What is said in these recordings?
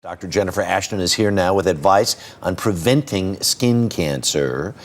Dr. Jennifer Ashton is here now with advice on preventing skin cancer.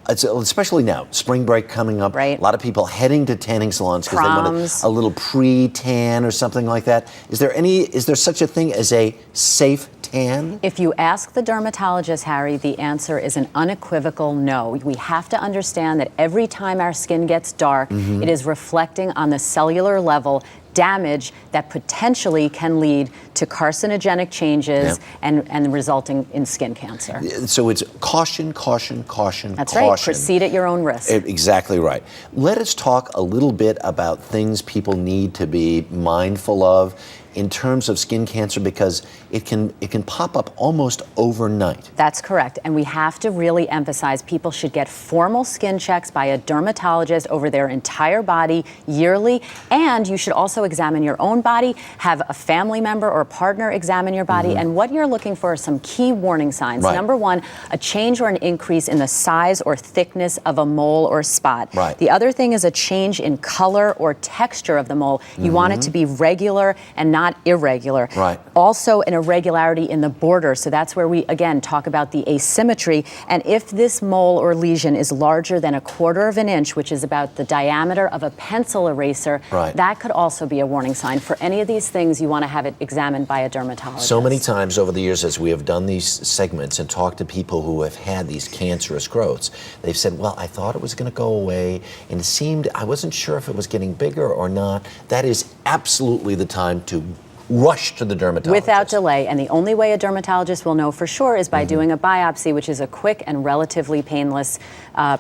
Especially now, spring break coming up. Right. A lot of people heading to tanning salons because they want a little pre-tan or something like that. Is there such a thing as a safe tan? If you ask the dermatologist, Harry, the answer is an unequivocal no. We have to understand that every time our skin gets dark, it is reflecting on the cellular level damage that potentially can lead to carcinogenic changes and resulting in skin cancer. So it's caution, caution, caution, That's caution. right. Proceed at your own risk. Exactly right. Let us talk a little bit about things people need to be mindful of in terms of skin cancer, because it can pop up almost overnight. That's correct. And we have to really emphasize people should get formal skin checks by a dermatologist over their entire body yearly. And you should also examine your own body, have a family member or partner examine your body. And what you're looking for are some key warning signs. Right. Number one, a change or an increase in the size or thickness of a mole or spot. Right. The other thing is a change in color or texture of the mole. You want it to be regular and not irregular. Right. Also an irregularity in the border. So that's where we, again, talk about the asymmetry. And if this mole or lesion is larger than 1/4 of an inch, which is about the diameter of a pencil eraser, that could also be a warning sign. For any of these things, you want to have it examined by a dermatologist. So many times over the years, as we have done these segments and talked to people who have had these cancerous growths, they've said, well, I thought it was going to go away, and it seemed, I wasn't sure if it was getting bigger or not. That is absolutely the time to rush to the dermatologist. Without delay. And the only way a dermatologist will know for sure is by doing a biopsy, which is a quick and relatively painless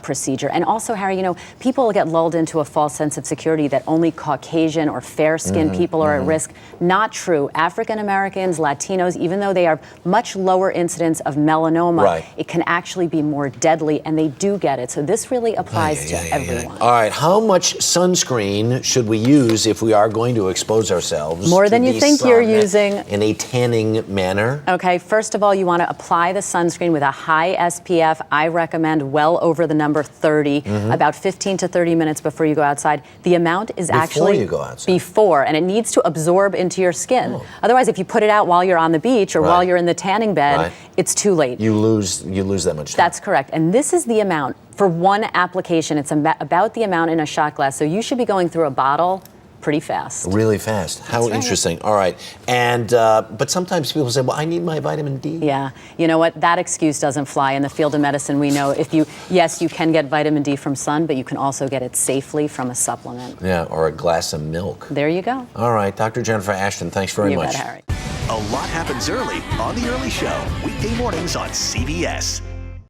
procedure. And also, Harry, you know, people get lulled into a false sense of security that only Caucasian or fair-skinned people are at risk. Not true. African Americans, Latinos, even though they are much lower incidence of melanoma, it can actually be more deadly, and they do get it. So this really applies to everyone. All right, how much sunscreen should we use if we are going to expose ourselves? More than you think you're using. In a tanning manner? Okay, first of all, you want to apply the sunscreen with a high SPF. I recommend well over the number 30, about 15 to 30 minutes before you go outside. The amount is actually before you go outside. Before, and it needs to absorb into your skin. Otherwise, if you put it out while you're on the beach or while you're in the tanning bed, it's too late. You lose that much time. That's correct. And this is the amount for one application. It's about the amount in a shot glass. So you should be going through a bottle pretty fast. Really fast. How interesting. All right. And but sometimes people say, well, I need my vitamin D. Yeah. You know what? That excuse doesn't fly. In the field of medicine, we know yes, you can get vitamin D from sun, but you can also get it safely from a supplement. Yeah, or a glass of milk. There you go. All right. Dr. Jennifer Ashton, thanks very much. You bet, Harry. A lot happens early on The Early Show, weekday mornings on CBS.